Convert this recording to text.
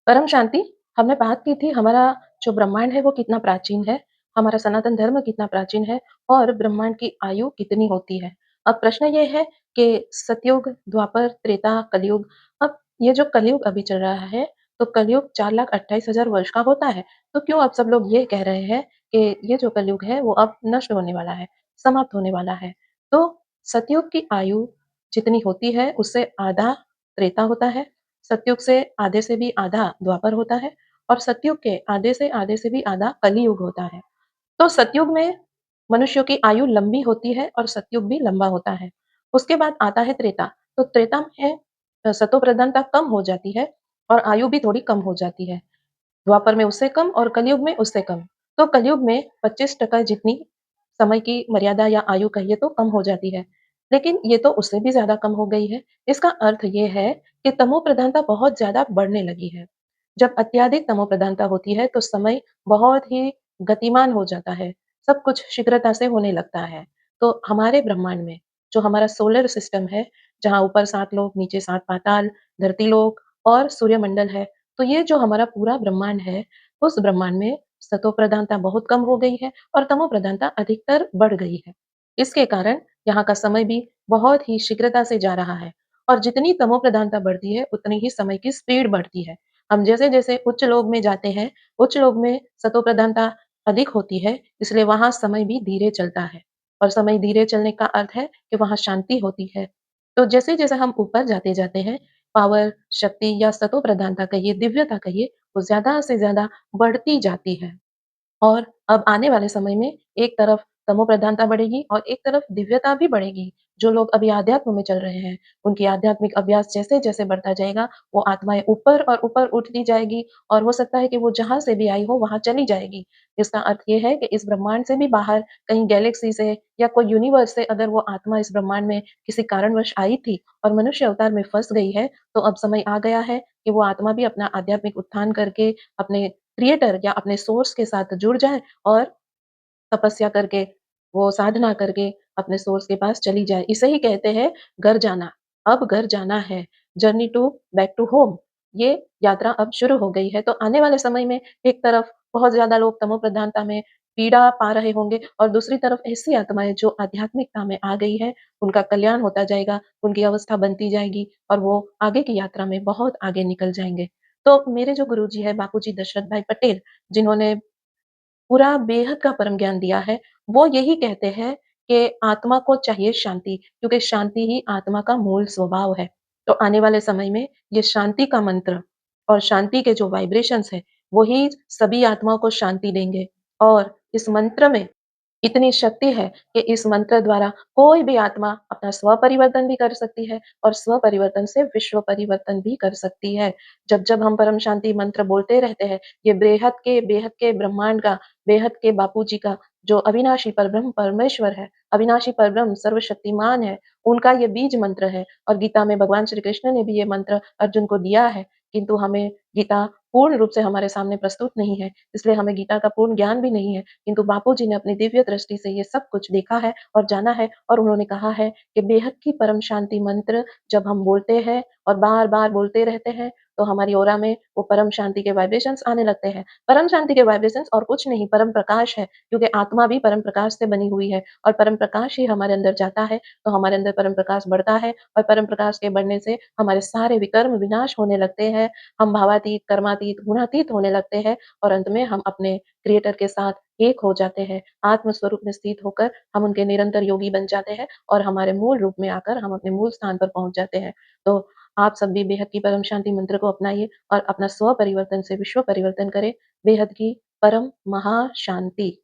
परम शांति, हमने बात की थी हमारा जो ब्रह्मांड है वो कितना प्राचीन है, हमारा सनातन धर्म कितना प्राचीन है और ब्रह्मांड की आयु कितनी होती है। अब प्रश्न ये है कि सतयुग, द्वापर, त्रेता, कलयुग। अब ये जो कलयुग अभी चल रहा है, तो कलयुग 4,28,000 वर्ष का होता है। तो क्यों अब सब लोग ये कह रहे हैं कि ये जो कलयुग है वो अब नष्ट होने वाला है, समाप्त होने वाला है। तो सतयुग की आयु जितनी होती है उससे आधा त्रेता होता है, सतयुग से आधे से भी आधा द्वापर होता है और सतयुग के आधे से भी आधा कलियुग होता है। तो सतयुग में मनुष्यों की आयु लंबी होती है और सतयुग भी लंबा होता है। उसके बाद आता है त्रेता। तो त्रेता में सतो प्रधानता कम हो जाती है और आयु भी थोड़ी कम हो जाती है। द्वापर में उससे कम और कलयुग में उससे कम। तो कलयुग में 25% जितनी समय की मर्यादा या आयु कहिए तो कम हो जाती है। लेकिन ये तो उससे भी ज़्यादा कम हो गई है। इसका अर्थ ये है कि तमो प्रधानता बहुत ज़्यादा बढ़ने लगी है। जब अत्यधिक तमो प्रधानता होती है तो समय बहुत ही गतिमान हो जाता है। सब कुछ शीघ्रता से होने लगता है। तो हमारे ब्रह्मांड में जो हमारा सोलर सिस्टम है, जहाँ ऊपर 7 लोक, नीचे 7 पाताल, धरती लोक और सूर्यमंडल है। तो ये जो हमारा पूरा ब्रह्मांड है, उस ब्रह्मांड में सतो प्रधानता बहुत कम हो गई है और तमो प्रधानता अधिकतर बढ़ गई है। इसके कारण यहाँ का समय भी बहुत ही शीघ्रता से जा रहा है और जितनी तमो प्रधानता बढ़ती है, उतनी ही समय की स्पीड बढ़ती है। हम जैसे-जैसे उच्च लोक में जाते हैं, उच्च लोक में सतो प्रधानता अधिक होती है, इसलिए वहाँ समय भी धीरे चलता है और समय धीरे चलने का अर्थ है कि वहाँ शांति होती है। तो जैसे-जैसे हम ऊपर जाते-जाते हैं, पावर, शक्ति या सतो प्रधानता कहिए, दिव्यता कहिए, वो ज़्यादा से ज़्यादा बढ़ती जाती है। और अब आने वाले समय में एक तरफ तमोप्रधानता बढ़ेगी और एक तरफ दिव्यता भी बढ़ेगी। जो लोग अभी आध्यात्म में चल रहे हैं, उनकी आध्यात्मिक अभ्यास जैसे-जैसे बढ़ता जाएगा, वो आत्माएँ ऊपर और ऊपर उठती जाएगी और हो सकता है कि वो जहाँ से भी आई हो, वहाँ चली जाएगी। इसका अर्थ ये है कि इस ब्रह्मांड से भी बाहर कहीं गैलेक्सी से या कोई यूनिवर्स से अगर वो आत्मा इस ब्रह्मांड में किसी कारणवश आई थी और मनुष्य अवतार में फँस गई है, तो अब समय आ गया है कि वो आत्मा भी अपना आध्यात्मिक उत्थान करके अपने क्रिएटर या अपने सोर्स के साथ जुड़ जाए और तपस्या करके, वो साधना करके अपने सोर्स के पास चली जाए। इसे ही कहते हैं घर जाना। अब घर जाना है, journey to back to home. ये यात्रा अब शुरू हो गई है। तो आने वाले समय में एक तरफ बहुत ज़्यादा लोग तमो प्रधानता में पीड़ा पा रहे होंगे और दूसरी तरफ ऐसी आत्माएँ जो आध्यात्मिकता में आ गई है, उनका कल्याण होता जाएगा, उनकी अवस्था बनती जाएगी और वो आगे की यात्रा में बहुत आगे निकल जाएँगे। तो मेरे जो गुरुजी हैं बापूजी दशरथ भाई पटेल, जिन्होंने पूरा बेहद का परम ज्ञान दिया है, वो यही कहते हैं कि आत्मा को चाहिए शांति, क्योंकि शांति ही आत्मा का मूल स्वभाव है। तो आने वाले समय में ये शांति का मंत्र और शांति के जो वाइब्रेशंस हैं, वही सभी आत्माओं को शांति देंगे और इस मंत्र में इतनी शक्ति है कि इस मंत्र द्वारा कोई भी आत्मा अपना स्व-परिवर्तन भी कर सकती है और स्व-परिवर्तन से विश्व परिवर्तन भी कर सकती है। जब-जब हम परम शांति मंत्र बोलते रहते हैं, ये बेहद के ब्रह्मांड का, बेहद के बापूजी का जो अविनाशी परब्रह्म परमेश्वर है, अविनाशी परब्रह्म सर्वशक्तिमान है, उनका ये बीज मंत्र है और गीता में भगवान श्री कृष्ण ने भी ये मंत्र अर्जुन को दिया है, किंतु हमें गीता पूर्ण रूप से हमारे सामने प्रस्तुत नहीं है, इसलिए हमें गीता का पूर्ण ज्ञान भी नहीं है। किंतु बापूजी ने अपनी दिव्य दृष्टि से ये सब कुछ देखा है और जाना है और उन्होंने कहा है कि बेहद की परम शांति मंत्र जब हम बोलते हैं और बार-बार बोलते रहते हैं, तो हमारी ऑरा में वो परम शांति के वाइब्रेशंस आने लगते हैं। परम शांति के वाइब्रेशंस और कुछ नहीं, परम प्रकाश है, क्योंकि आत्मा भी परम प्रकाश से बनी हुई है और परम प्रकाश ही हमारे अंदर जाता है, तो हमारे अंदर परम प्रकाश बढ़ता है और परम प्रकाश के बढ़ने से हमारे सारे विकर्म विनाश होने लगते हैं। हम भावातीत, कर्मातीत, गुणातीत होने लगते हैं और अंत में हम अपने क्रिएटर के साथ एक हो जाते हैं। आत्म स्वरूप में स्थित होकर हम उनके निरंतर योगी बन जाते हैं और हमारे मूल रूप में आकर हम अपने मूल स्थान पर पहुँच जाते हैं। तो आप सब भी बेहद की परम शांति मंत्र को अपनाइए और अपना स्व परिवर्तन से विश्व परिवर्तन करें। बेहद की परम महाशांति।